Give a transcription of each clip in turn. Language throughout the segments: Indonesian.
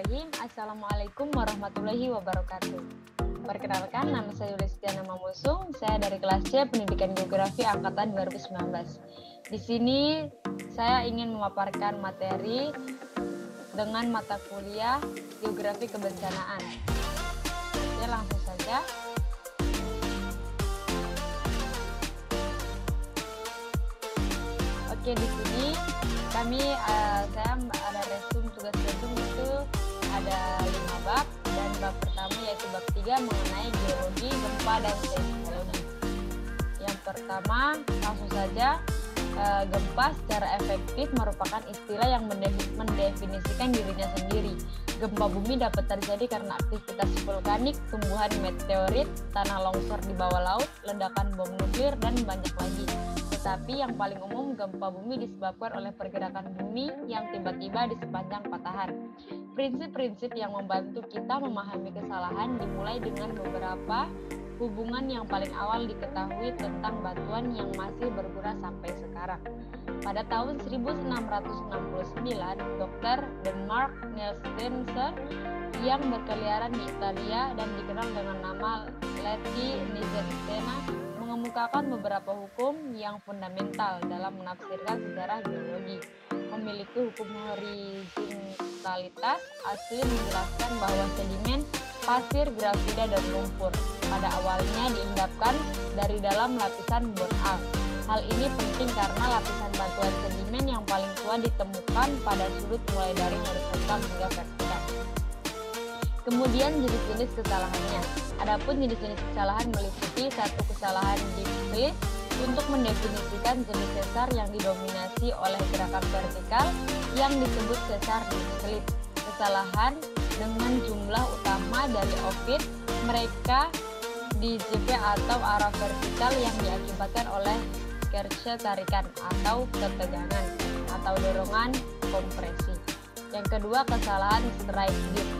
Bismillahirrahmanirrahim. Assalamualaikum warahmatullahi wabarakatuh. Perkenalkan, nama saya Yulistiana Mamusung. Saya dari kelas C Pendidikan Geografi Angkatan 2019. Di sini saya ingin memaparkan materi dengan mata kuliah Geografi Kebencanaan. Oke, langsung saja. Oke, di sini saya ada tugas resum itu ada 5 bab, dan bab pertama yaitu bab 3 mengenai geologi, gempa, dan seismologi. Yang pertama, langsung saja, gempa secara efektif merupakan istilah yang mendefinisikan dirinya sendiri. Gempa bumi dapat terjadi karena aktivitas vulkanik, tumbuhan meteorit, tanah longsor di bawah laut, ledakan bom nuklir, dan banyak lagi. Tetapi yang paling umum, gempa bumi disebabkan oleh pergerakan bumi yang tiba-tiba di sepanjang patahan. Prinsip-prinsip yang membantu kita memahami kesalahan dimulai dengan beberapa hubungan yang paling awal diketahui tentang batuan yang masih berguna sampai sekarang. Pada tahun 1669, Dr. Denmark Nielsen yang berkeliaran di Italia dan dikenal dengan nama Leti Nizzetena mengemukakan beberapa hukum yang fundamental dalam menafsirkan sejarah geologi. Memiliki hukum horizontalitas asli menjelaskan bahwa sedimen, pasir, grafida, dan lumpur pada awalnya diendapkan dari dalam lapisan bonal. Hal ini penting karena lapisan batuan sedimen yang paling tua ditemukan pada sudut mulai dari horizontal hingga vertikal. Kemudian jenis-jenis kesalahannya. Adapun jenis-jenis kesalahan meliputi satu kesalahan deep slip untuk mendefinisikan jenis sesar yang didominasi oleh gerakan vertikal yang disebut sesar deep slip. Kesalahan dengan jumlah utama dari orbit mereka di JP atau arah vertikal yang diakibatkan oleh Kersche tarikan atau ketegangan atau dorongan kompresi. Yang kedua, kesalahan strike dip.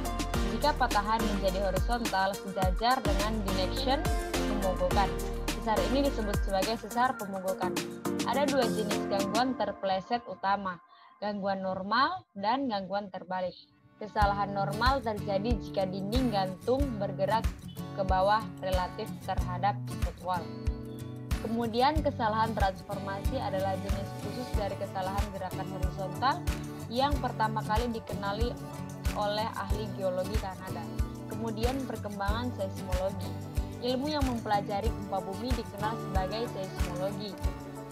Jika patahan menjadi horizontal sejajar dengan dinection pemogokan. Sesar ini disebut sebagai sesar pemogokan. Ada 2 jenis gangguan terpeleset utama, gangguan normal dan gangguan terbalik. Kesalahan normal terjadi jika dinding gantung bergerak ke bawah relatif terhadap footwall. Kemudian kesalahan transformasi adalah jenis khusus dari kesalahan gerakan horizontal yang pertama kali dikenali oleh ahli geologi Kanada. Kemudian perkembangan seismologi. Ilmu yang mempelajari gempa bumi dikenal sebagai seismologi.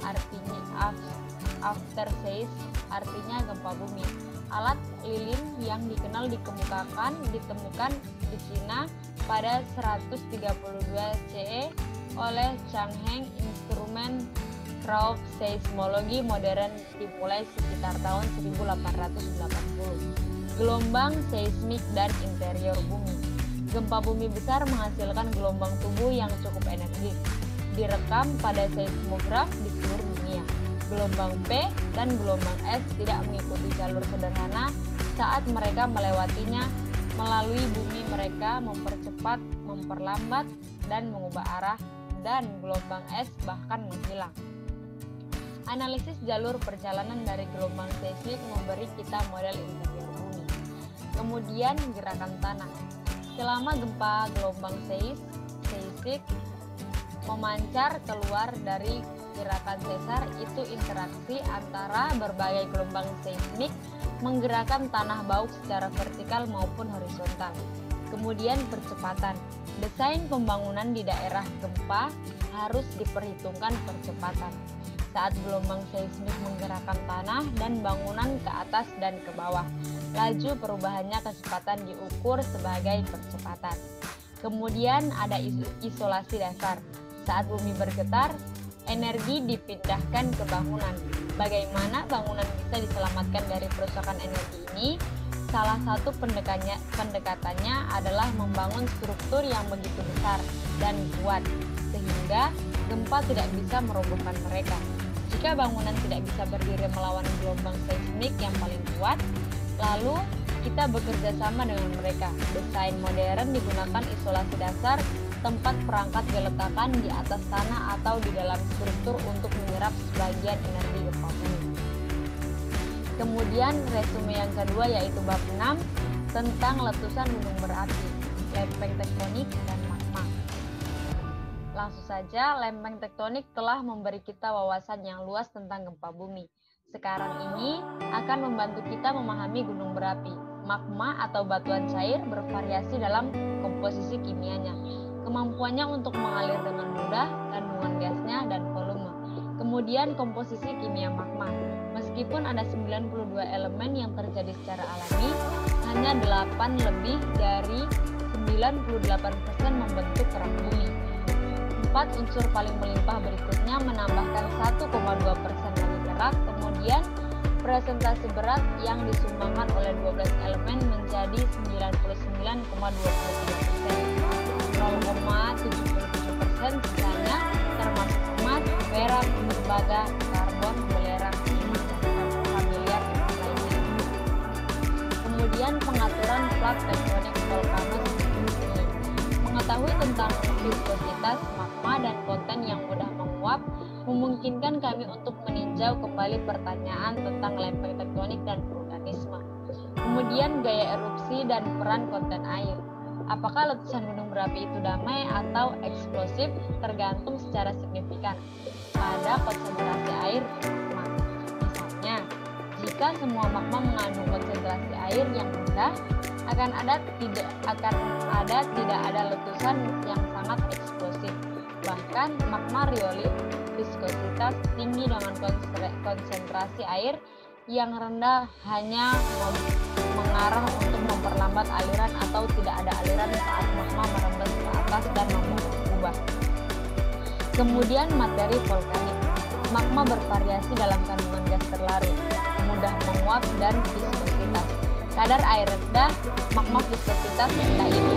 Artinya after seis, artinya gempa bumi. Alat lilin yang ditemukan di Cina pada 132 CE oleh Changheng. Instrumen Krauf seismologi modern dimulai sekitar tahun 1880. Gelombang seismik dan interior bumi. Gempa bumi besar menghasilkan gelombang tubuh yang cukup energik. Direkam pada seismograf di seluruh dunia. Gelombang P dan gelombang S tidak mengikuti jalur sederhana saat mereka melewatinya melalui bumi. Mereka mempercepat, memperlambat, dan mengubah arah, dan gelombang S bahkan menghilang. Analisis jalur perjalanan dari gelombang seismik memberi kita model interior bumi. Kemudian gerakan tanah. Selama gempa gelombang seismik memancar keluar dari gerakan sesar, itu interaksi antara berbagai gelombang seismik menggerakkan tanah bauk secara vertikal maupun horizontal. Kemudian percepatan. Desain pembangunan di daerah gempa harus diperhitungkan percepatan. Saat gelombang seismik menggerakkan tanah dan bangunan ke atas dan ke bawah, laju perubahannya kecepatan diukur sebagai percepatan. Kemudian ada isolasi dasar. Saat bumi bergetar, energi dipindahkan ke bangunan. Bagaimana bangunan bisa diselamatkan dari perusakan energi ini? Salah satu pendekatannya adalah membangun struktur yang begitu besar dan kuat, sehingga gempa tidak bisa merobohkan mereka. Jika bangunan tidak bisa berdiri melawan gelombang seismik yang paling kuat, lalu kita bekerja sama dengan mereka. Desain modern digunakan isolasi dasar, tempat perangkat diletakkan di atas tanah atau di dalam struktur untuk menyerap sebagian energi gempa bumi. Kemudian resume yang kedua yaitu bab 6, tentang letusan gunung berapi, lempeng tektonik, dan magma. Langsung saja, lempeng tektonik telah memberi kita wawasan yang luas tentang gempa bumi. Sekarang ini akan membantu kita memahami gunung berapi. Magma atau batuan cair bervariasi dalam komposisi kimianya. Kemampuannya untuk mengalir dengan mudah, kandungan gasnya, dan volume. Kemudian komposisi kimia magma. Meskipun ada 92 elemen yang terjadi secara alami, hanya 8 lebih dari 98% membentuk kerak bumi. 4 unsur paling melimpah berikutnya menambahkan 1,2% lagi kerak. Kemudian presentasi berat yang disumbangkan oleh 12 elemen menjadi 99,23%. 0,77% sisanya termasuk emas, perak, tembaga, karbon, belerang, timah, dan familiar lainnya. Kemudian pengaturan plak tektonik volkanos ini. Mengetahui tentang viskositas magma dan konten yang mudah menguap memungkinkan kami untuk meninjau kembali pertanyaan tentang lempeng tektonik dan vulkanisme. Kemudian gaya erupsi dan peran konten air. Apakah letusan gunung berapi itu damai atau eksplosif tergantung secara signifikan pada konsentrasi air magma. Misalnya, jika semua magma mengandung konsentrasi air yang rendah, akan ada tidak ada letusan yang sangat eksplosif. Bahkan magma riolit viskositas tinggi dengan konsentrasi air yang rendah hanya mengarah untuk memperlambat aliran atau tidak ada aliran saat magma merembes ke atas dan mengubah. Kemudian materi volkanik. Magma bervariasi dalam kandungan gas terlarut, mudah menguap, dan viskositas. Kadar air rendah, magma viskositas rendah itu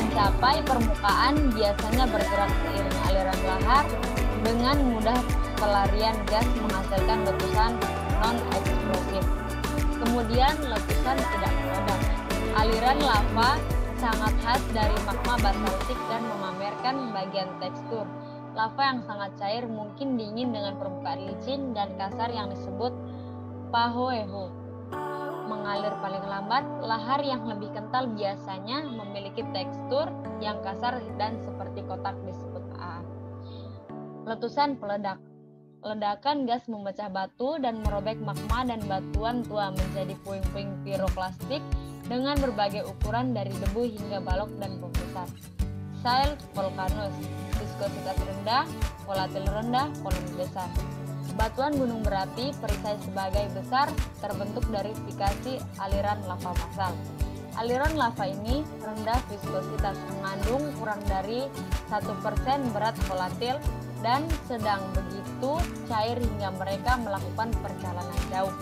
mencapai permukaan biasanya bergerak seiring aliran lahar dengan mudah. Pelarian gas menghasilkan letusan non-eksplosif. Kemudian letusan tidak meledak. Aliran lava sangat khas dari magma basaltik dan memamerkan bagian tekstur. Lava yang sangat cair mungkin dingin dengan permukaan licin dan kasar yang disebut pahoeho. Mengalir paling lambat, lahar yang lebih kental biasanya memiliki tekstur yang kasar dan seperti kotak disebut A. Letusan peledak. Ledakan gas memecah batu dan merobek magma dan batuan tua menjadi puing-puing piroklastik dengan berbagai ukuran dari debu hingga balok dan pembesar. Shale volcanoes, viskositas rendah, volatil rendah, volume besar. Batuan gunung berapi perisai sebagai besar terbentuk dari fikasi aliran lava masal. Aliran lava ini rendah viskositas, mengandung kurang dari 1% berat volatil dan sedang begitu cair hingga mereka melakukan perjalanan jauh.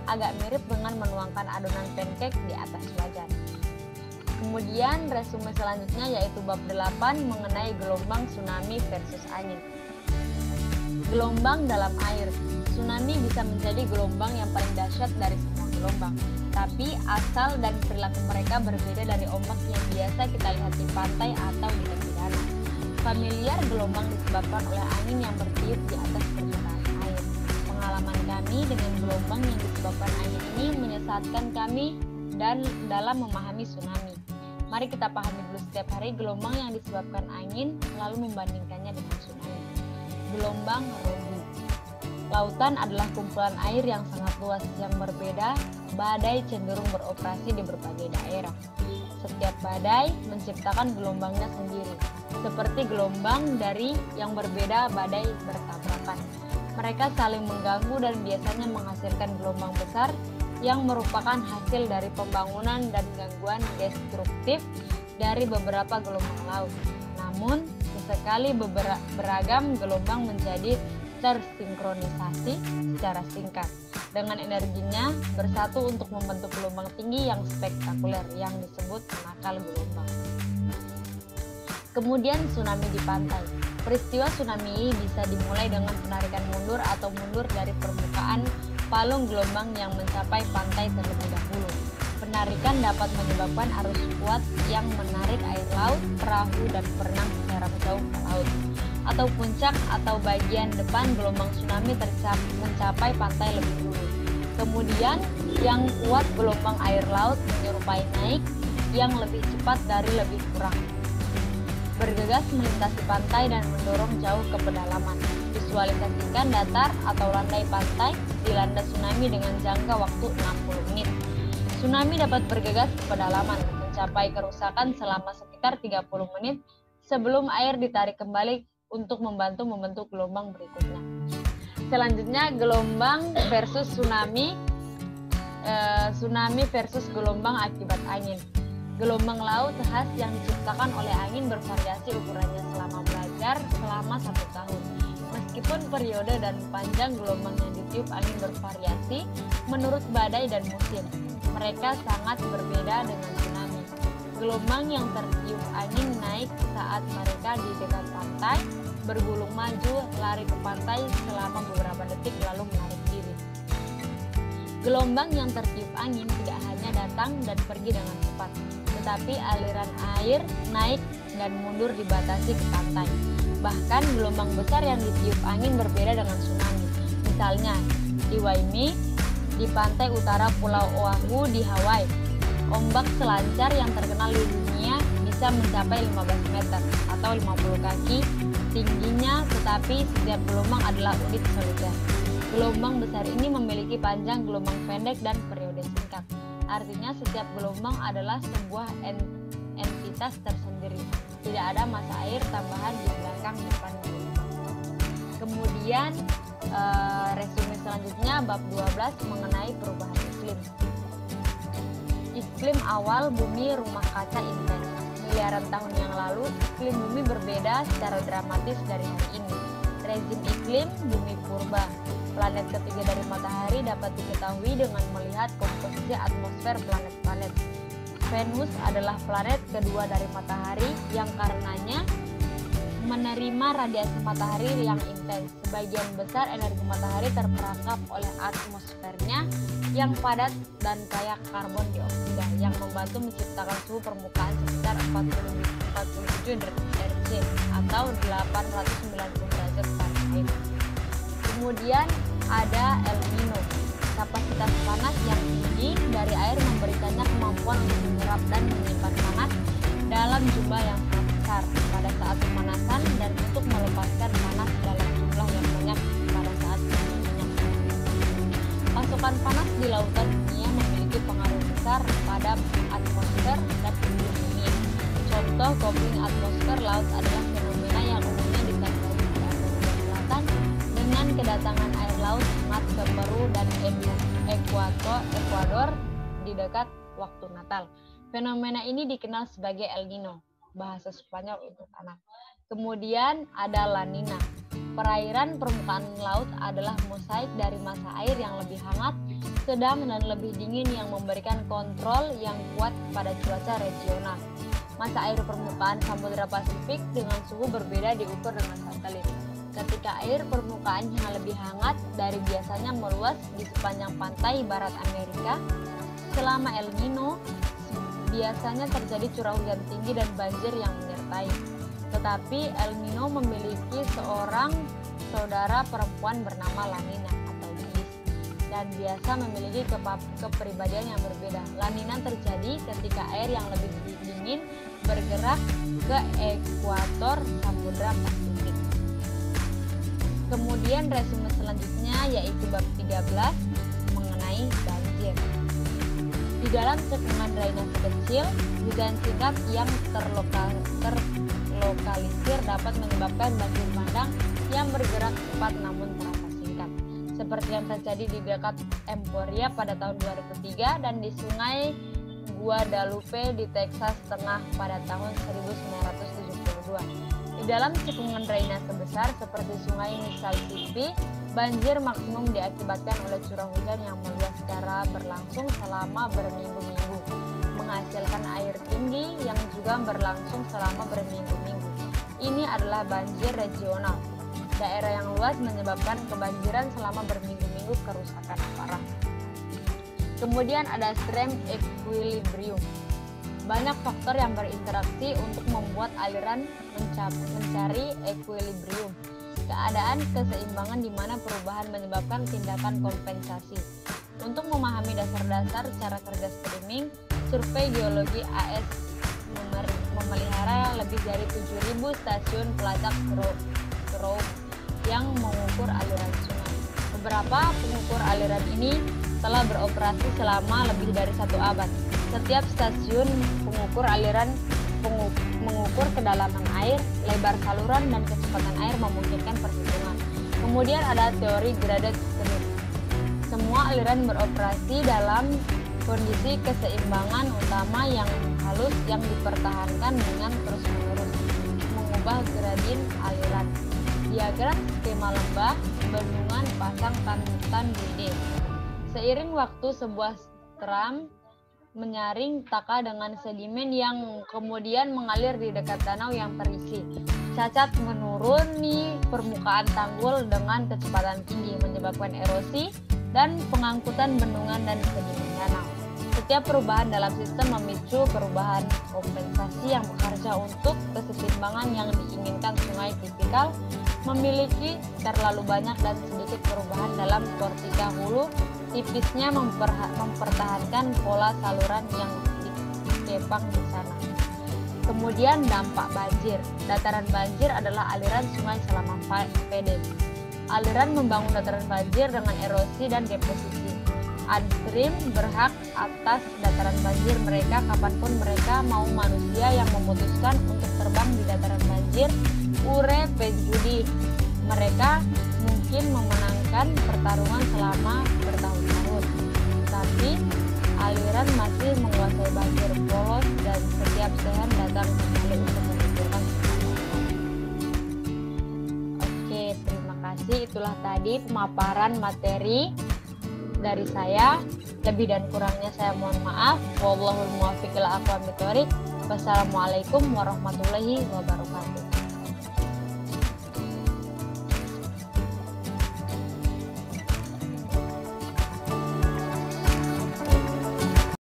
Agak mirip dengan menuangkan adonan pancake di atas wajan. Kemudian resume selanjutnya yaitu bab 8 mengenai gelombang tsunami versus angin. Gelombang dalam air. Tsunami bisa menjadi gelombang yang paling dahsyat dari semua gelombang. Tapi asal dan perilaku mereka berbeda dari ombak yang biasa kita lihat di pantai atau di tepi danau. Familiar gelombang disebabkan oleh angin yang bertiup di atas permukaan air. Pengalaman kami dengan gelombang yang disebabkan angin ini menyesatkan kami dan dalam memahami tsunami. Mari kita pahami dulu setiap hari gelombang yang disebabkan angin, lalu membandingkannya dengan tsunami. Gelombang Rogu. Lautan adalah kumpulan air yang sangat luas yang berbeda. Badai cenderung beroperasi di berbagai daerah. Setiap badai menciptakan gelombangnya sendiri, seperti gelombang dari yang berbeda badai bertabrakan. Mereka saling mengganggu dan biasanya menghasilkan gelombang besar yang merupakan hasil dari pembangunan dan gangguan destruktif dari beberapa gelombang laut. Namun, sesekali beragam gelombang menjadi tersinkronisasi secara singkat dengan energinya bersatu untuk membentuk gelombang tinggi yang spektakuler yang disebut penakal gelombang. Kemudian tsunami di pantai. Peristiwa tsunami bisa dimulai dengan penarikan mundur atau mundur dari permukaan palung gelombang yang mencapai pantai terlebih dahulu. Penarikan dapat menyebabkan arus kuat yang menarik air laut, perahu, dan berenang secara jauh ke laut. Atau puncak atau bagian depan gelombang tsunami mencapai pantai lebih dulu. Kemudian yang kuat gelombang air laut menyerupai naik yang lebih cepat dari lebih kurang. Bergegas melintasi pantai dan mendorong jauh ke pedalaman. Visualisasikan datar atau landai pantai dilanda tsunami dengan jangka waktu 60 menit. Tsunami dapat bergegas ke pedalaman, mencapai kerusakan selama sekitar 30 menit sebelum air ditarik kembali untuk membantu membentuk gelombang berikutnya. Selanjutnya, gelombang versus tsunami. Tsunami versus gelombang akibat angin. Gelombang laut khas yang diciptakan oleh angin bervariasi ukurannya selama 1 tahun. Meskipun periode dan panjang gelombang yang ditiup angin bervariasi menurut badai dan musim, mereka sangat berbeda dengan tsunami. Gelombang yang tertiup angin naik saat mereka di dekat pantai, bergulung maju, lari ke pantai selama beberapa detik lalu menarik diri. Gelombang yang tertiup angin tidak hanya datang dan pergi dengan cepat, tetapi aliran air naik dan mundur dibatasi ke pantai. Bahkan gelombang besar yang ditiup angin berbeda dengan tsunami. Misalnya, di Waimea, di pantai utara Pulau Oahu di Hawaii, ombak selancar yang terkenal di dunia bisa mencapai 15 meter atau 50 kaki tingginya, tetapi setiap gelombang adalah unit solider. Gelombang besar ini memiliki panjang gelombang pendek dan periode singkat. Artinya setiap gelombang adalah sebuah entitas tersendiri. Tidak ada massa air tambahan di belakang depan gelombang. Kemudian resume selanjutnya bab 12 mengenai perubahan iklim. Iklim awal bumi rumah kaca intens. Miliaran tahun yang lalu, iklim bumi berbeda secara dramatis dari hari ini. Rezim iklim bumi purba. Planet ketiga dari matahari dapat diketahui dengan melihat komposisi atmosfer planet-planet. Venus adalah planet kedua dari matahari yang karenanya menerima radiasi matahari yang intens. Sebagian besar energi matahari terperangkap oleh atmosfernya yang padat dan kaya karbon dioksida yang membantu menciptakan suhu permukaan sekitar 47 derajat C atau 890 derajat Fahrenheit. Kemudian ada El Nino. Kapasitas panas yang tinggi dari air memberikannya kemampuan untuk menyerap dan menyimpan panas dalam jumlah yang sangat besar pada saat pemanasan dan untuk melepaskan panas dalam jumlah yang banyak pada saat dinginnya. Pasokan panas di lautan dunia memiliki pengaruh besar pada atmosfer dan iklim bumi. Contoh coupling atmosfer laut adalah fenomena yang umumnya diketahui di Amerika Selatan dengan kedatangan air laut hangat ke Peru dan Ekuador di dekat waktu Natal. Fenomena ini dikenal sebagai El Nino, bahasa Spanyol untuk anak. Kemudian ada La Nina. Perairan permukaan laut adalah mosaik dari massa air yang lebih hangat, sedang dan lebih dingin yang memberikan kontrol yang kuat pada cuaca regional. Massa air permukaan Samudra Pasifik dengan suhu berbeda diukur dengan satelit. Ketika air permukaannya lebih hangat dari biasanya meluas di sepanjang pantai barat Amerika, selama El Nino biasanya terjadi curah hujan tinggi dan banjir yang menyertai. Tetapi El Nino memiliki seorang saudara perempuan bernama La Nina atau Lilis dan biasa memiliki kepribadian yang berbeda. La Nina terjadi ketika air yang lebih dingin bergerak ke ekuator Samudra Pasifik. Kemudian resume selanjutnya yaitu bab 13 mengenai banjir. Di dalam cekungan drainase kecil, hujan singkat yang terlokalisir dapat menyebabkan banjir bandang yang bergerak cepat namun terasa singkat. Seperti yang terjadi di dekat Emporia pada tahun 2003 dan di sungai Guadalupe di Texas Tengah pada tahun 1972. Di dalam cekungan drainase besar seperti sungai Mississippi, banjir maksimum diakibatkan oleh curah hujan yang meluas secara berlangsung selama berminggu-minggu, menghasilkan air tinggi yang juga berlangsung selama berminggu-minggu. Ini adalah banjir regional. Daerah yang luas menyebabkan kebanjiran selama berminggu-minggu, kerusakan parah. Kemudian ada stream equilibrium. Banyak faktor yang berinteraksi untuk membuat aliran mencari equilibrium, keadaan keseimbangan di mana perubahan menyebabkan tindakan kompensasi. Untuk memahami dasar-dasar cara kerja streaming, Survei Geologi AS memelihara lebih dari 7.000 stasiun pelacak probe yang mengukur aliran sungai. Beberapa pengukur aliran ini telah beroperasi selama lebih dari 1 abad. Setiap stasiun pengukur aliran mengukur kedalaman air, lebar saluran, dan kecepatan air memungkinkan perhitungan. Kemudian ada teori graded stream. Semua aliran beroperasi dalam kondisi keseimbangan utama yang halus yang dipertahankan dengan terus-menerus mengubah gradien aliran. Diagram skema lembah, bendungan, pasang tantan gede. Seiring waktu sebuah stram menyaring taka dengan sedimen yang kemudian mengalir di dekat danau yang terisi. Cacat menuruni permukaan tanggul dengan kecepatan tinggi menyebabkan erosi dan pengangkutan bendungan dan sedimen danau. Setiap perubahan dalam sistem memicu perubahan kompensasi yang bekerja untuk keseimbangan yang diinginkan. Sungai tipikal memiliki terlalu banyak dan sedikit perubahan dalam kortika hulu. Tipisnya mempertahankan pola saluran yang dikepang di sana. Kemudian dampak banjir. Dataran banjir adalah aliran sungai selama pendek. Aliran membangun dataran banjir dengan erosi dan deposisi. Upstream berhak atas dataran banjir mereka kapanpun mereka mau. Manusia yang memutuskan untuk terbang di dataran banjir ure pejudi. Mereka mungkin memenangkan pertarungan selama bertahun-tahun, tapi aliran masih menguasai banjir polos dan setiap sehan datang kembali untuk mengumpulkan kesalahan. Oke, terima kasih. Itulah tadi pemaparan materi dari saya. Lebih dan kurangnya saya mohon maaf. Wallahul muwaffiq ila aqwamit thoriq. Wassalamualaikum warahmatullahi wabarakatuh.